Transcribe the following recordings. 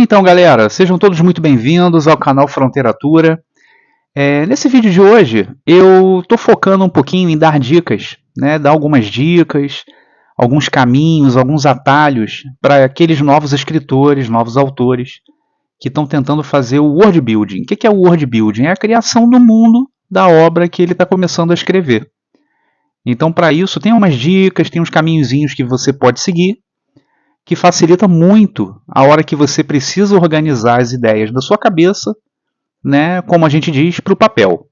Então, galera, sejam todos muito bem-vindos ao canal Fronteiratura. Nesse vídeo de hoje, eu estou focando um pouquinho em dar dicas, né, dar algumas dicas, alguns caminhos, alguns atalhos para aqueles novos escritores, novos autores que estão tentando fazer o world building. O que é o world building? É a criação do mundo da obra que ele está começando a escrever. Então, para isso, tem umas dicas, tem uns caminhozinhos que você pode seguir, que facilita muito a hora que você precisa organizar as ideias da sua cabeça, né, como a gente diz, para o papel.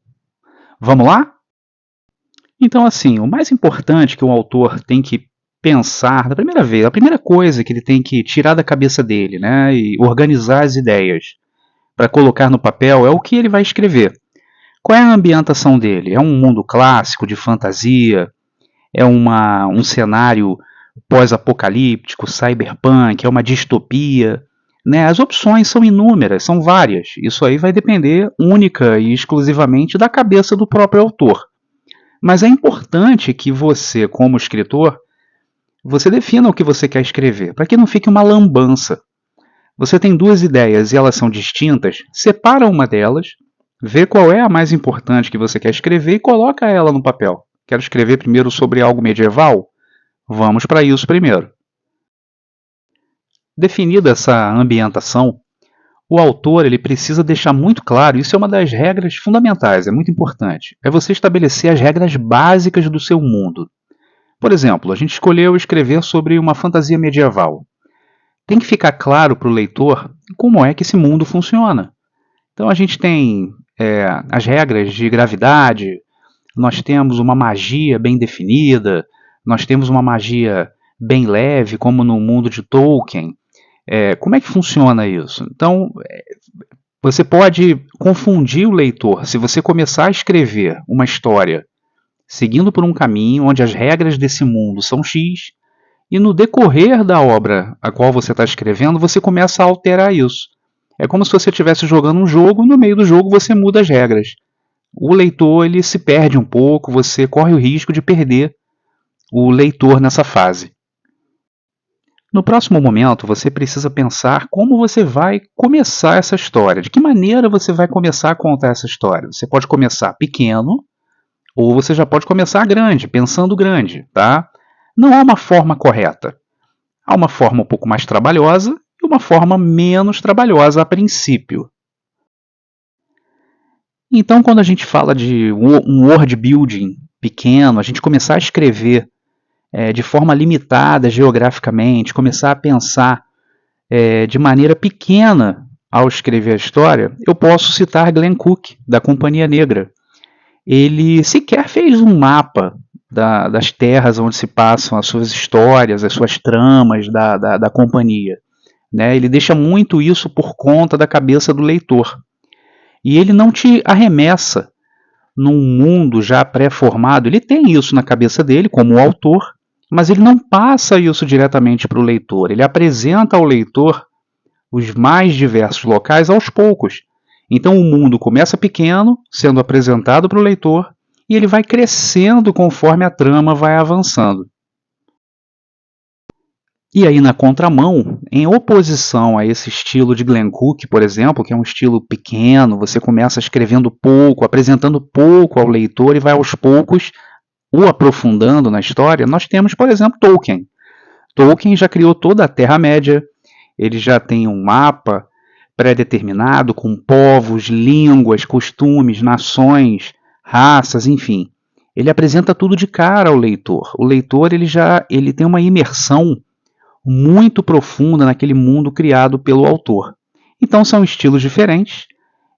Vamos lá? Então, assim, o mais importante que um autor tem que pensar da primeira vez, a primeira coisa que ele tem que tirar da cabeça dele, né, e organizar as ideias para colocar no papel é o que ele vai escrever. Qual é a ambientação dele? É um mundo clássico de fantasia? É um cenário pós-apocalíptico, cyberpunk? É uma distopia? Né? As opções são inúmeras, são várias. Isso aí vai depender única e exclusivamente da cabeça do próprio autor. Mas é importante que você, como escritor, você defina o que você quer escrever, para que não fique uma lambança. Você tem duas ideias e elas são distintas, separa uma delas, vê qual é a mais importante que você quer escrever e coloca ela no papel. Quero escrever primeiro sobre algo medieval? Vamos para isso primeiro. Definida essa ambientação, o autor ele precisa deixar muito claro, isso é uma das regras fundamentais, é muito importante, é você estabelecer as regras básicas do seu mundo. Por exemplo, a gente escolheu escrever sobre uma fantasia medieval. Tem que ficar claro para o leitor como é que esse mundo funciona. Então a gente tem as regras de gravidade, nós temos uma magia bem definida, nós temos uma magia bem leve, como no mundo de Tolkien. Como é que funciona isso? Então, você pode confundir o leitor se você começar a escrever uma história seguindo por um caminho onde as regras desse mundo são X, e no decorrer da obra a qual você está escrevendo, você começa a alterar isso. É como se você estivesse jogando um jogo, no meio do jogo você muda as regras. O leitor ele se perde um pouco, você corre o risco de perder o leitor nessa fase. No próximo momento, você precisa pensar como você vai começar essa história. De que maneira você vai começar a contar essa história? Você pode começar pequeno, ou você já pode começar grande, pensando grande, tá? Não há uma forma correta. Há uma forma um pouco mais trabalhosa e uma forma menos trabalhosa a princípio. Então, quando a gente fala de um world building pequeno, a gente começar a escrever de forma limitada geograficamente, começar a pensar de maneira pequena ao escrever a história, eu posso citar Glenn Cook, da Companhia Negra. Ele sequer fez um mapa das terras onde se passam as suas histórias, as suas tramas da companhia. Né? Ele deixa muito isso por conta da cabeça do leitor. E ele não te arremessa num mundo já pré-formado. Ele tem isso na cabeça dele, como autor, mas ele não passa isso diretamente para o leitor. Ele apresenta ao leitor os mais diversos locais aos poucos. Então o mundo começa pequeno, sendo apresentado para o leitor, e ele vai crescendo conforme a trama vai avançando. E aí, na contramão, em oposição a esse estilo de Glenn Cook, por exemplo, que é um estilo pequeno, você começa escrevendo pouco, apresentando pouco ao leitor e vai aos poucos o aprofundando na história, nós temos, por exemplo, Tolkien. Tolkien já criou toda a Terra-média, ele já tem um mapa pré-determinado com povos, línguas, costumes, nações, raças, enfim. Ele apresenta tudo de cara ao leitor. O leitor ele tem uma imersão muito profunda naquele mundo criado pelo autor. Então são estilos diferentes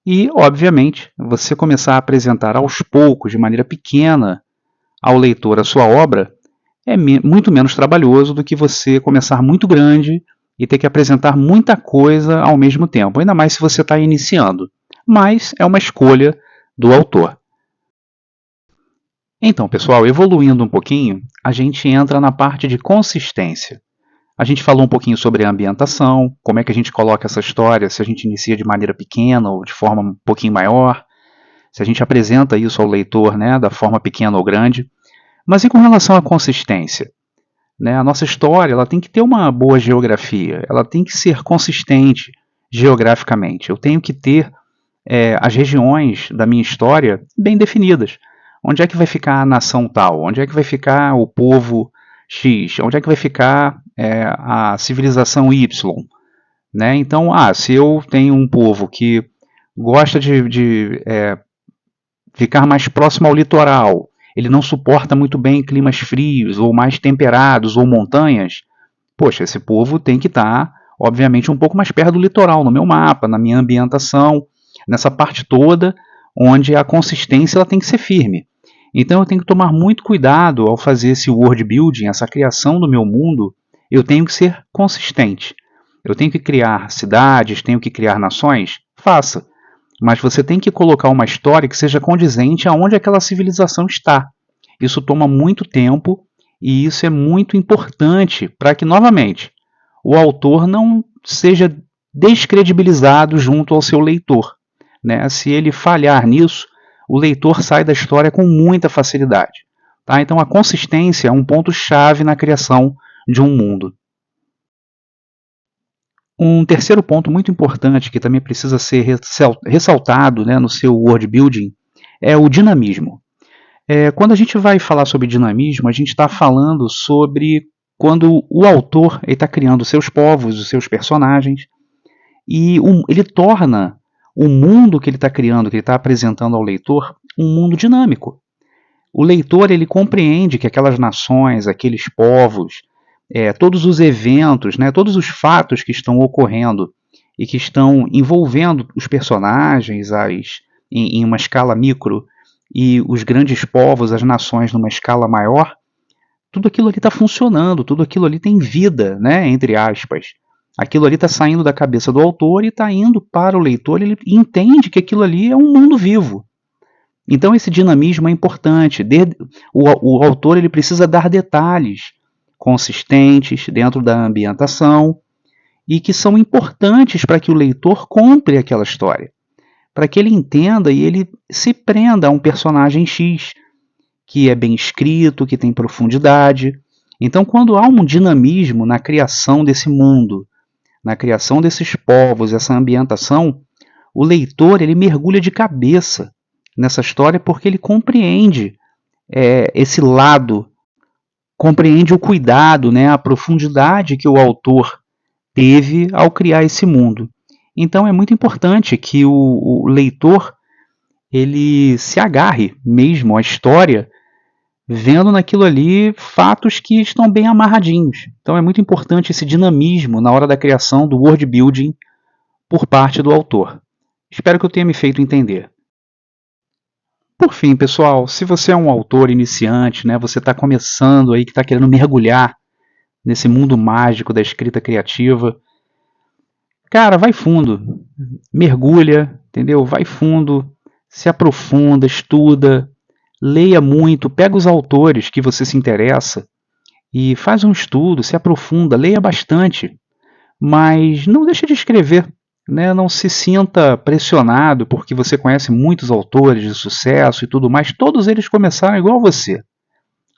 e, obviamente, você começar a apresentar aos poucos, de maneira pequena, ao leitor a sua obra, é muito menos trabalhoso do que você começar muito grande e ter que apresentar muita coisa ao mesmo tempo, ainda mais se você está iniciando. Mas é uma escolha do autor. Então, pessoal, evoluindo um pouquinho, a gente entra na parte de consistência. A gente falou um pouquinho sobre a ambientação, como é que a gente coloca essa história, se a gente inicia de maneira pequena ou de forma um pouquinho maior, se a gente apresenta isso ao leitor, né, da forma pequena ou grande. Mas e com relação à consistência? Né, a nossa história ela tem que ter uma boa geografia, ela tem que ser consistente geograficamente. Eu tenho que ter as regiões da minha história bem definidas. Onde é que vai ficar a nação tal? Onde é que vai ficar o povo X? Onde é que vai ficar a civilização Y? Né? Então, se eu tenho um povo que gosta de ficar mais próximo ao litoral, ele não suporta muito bem climas frios, ou mais temperados, ou montanhas, poxa, esse povo tem que estar, obviamente, um pouco mais perto do litoral, no meu mapa, na minha ambientação, nessa parte toda, onde a consistência ela tem que ser firme. Então eu tenho que tomar muito cuidado ao fazer esse world building, essa criação do meu mundo, eu tenho que ser consistente. Eu tenho que criar cidades, tenho que criar nações? Faça. Mas você tem que colocar uma história que seja condizente aonde aquela civilização está. Isso toma muito tempo e isso é muito importante para que, novamente, o autor não seja descredibilizado junto ao seu leitor. Né? Se ele falhar nisso, o leitor sai da história com muita facilidade. Tá? Então a consistência é um ponto-chave na criação de um mundo. Um terceiro ponto muito importante que também precisa ser ressaltado, né, no seu world building é o dinamismo. Quando a gente vai falar sobre dinamismo, a gente está falando sobre quando o autor está criando seus povos, os seus personagens, e ele torna o mundo que ele está criando, que ele está apresentando ao leitor, um mundo dinâmico. O leitor ele compreende que aquelas nações, aqueles povos, todos os eventos, né, todos os fatos que estão ocorrendo e que estão envolvendo os personagens em uma escala micro e os grandes povos, as nações numa escala maior, tudo aquilo ali está funcionando, tudo aquilo ali tem vida, né, entre aspas. Aquilo ali está saindo da cabeça do autor e está indo para o leitor, ele entende que aquilo ali é um mundo vivo. Então esse dinamismo é importante. O autor ele precisa dar detalhes consistentes dentro da ambientação e que são importantes para que o leitor compre aquela história, para que ele entenda e ele se prenda a um personagem X, que é bem escrito, que tem profundidade. Então, quando há um dinamismo na criação desse mundo, na criação desses povos, essa ambientação, o leitor ele mergulha de cabeça nessa história porque ele compreende esse lado, compreende o cuidado, né, a profundidade que o autor teve ao criar esse mundo. Então é muito importante que o leitor ele se agarre mesmo à história, vendo naquilo ali fatos que estão bem amarradinhos. Então é muito importante esse dinamismo na hora da criação do world building por parte do autor. Espero que eu tenha me feito entender. Por fim, pessoal, se você é um autor iniciante, né, você está começando aí, que está querendo mergulhar nesse mundo mágico da escrita criativa, cara, vai fundo, mergulha, entendeu? Vai fundo, se aprofunda, estuda, leia muito, pega os autores que você se interessa e faz um estudo, se aprofunda, leia bastante, mas não deixe de escrever. Né, não se sinta pressionado porque você conhece muitos autores de sucesso e tudo mais. Todos eles começaram igual você.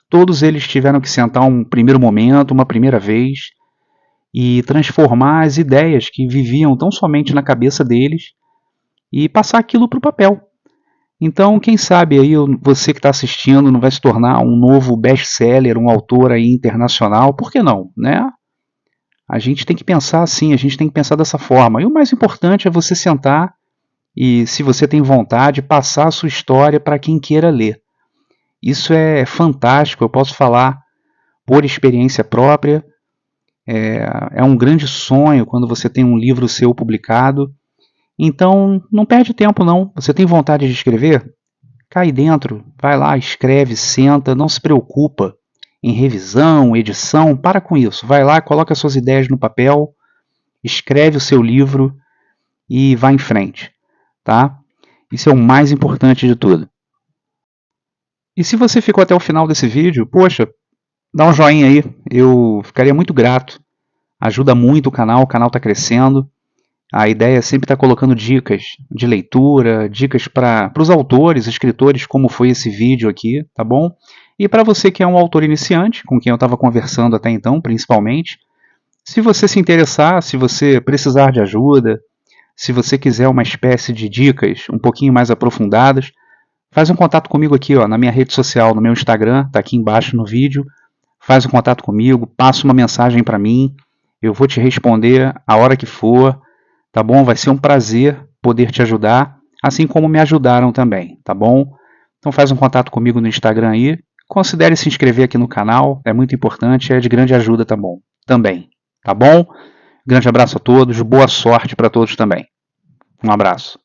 Todos eles tiveram que sentar um primeiro momento, uma primeira vez, e transformar as ideias que viviam tão somente na cabeça deles e passar aquilo para o papel. Então, quem sabe aí você que está assistindo não vai se tornar um novo best-seller, um autor aí internacional. Por que não, né? A gente tem que pensar assim, a gente tem que pensar dessa forma. E o mais importante é você sentar e, se você tem vontade, passar a sua história para quem queira ler. Isso é fantástico, eu posso falar por experiência própria. É um grande sonho quando você tem um livro seu publicado. Então, não perde tempo não. Você tem vontade de escrever? Cai dentro, vai lá, escreve, senta, não se preocupa em revisão, edição, para com isso. Vai lá, coloca suas ideias no papel, escreve o seu livro e vai em frente, tá? Isso é o mais importante de tudo. E se você ficou até o final desse vídeo, poxa, dá um joinha aí, eu ficaria muito grato. Ajuda muito o canal está crescendo. A ideia é sempre estar colocando dicas de leitura, dicas para os autores, escritores, como foi esse vídeo aqui, tá bom? E para você que é um autor iniciante, com quem eu estava conversando até então, principalmente, se você se interessar, se você precisar de ajuda, se você quiser uma espécie de dicas um pouquinho mais aprofundadas, faz um contato comigo aqui, ó, na minha rede social, no meu Instagram, tá aqui embaixo no vídeo. Faz um contato comigo, passa uma mensagem para mim, eu vou te responder a hora que for, tá bom? Vai ser um prazer poder te ajudar, assim como me ajudaram também, tá bom? Então faz um contato comigo no Instagram aí, considere se inscrever aqui no canal, é muito importante, é de grande ajuda, tá bom? Também, tá bom? Grande abraço a todos, boa sorte para todos também. Um abraço.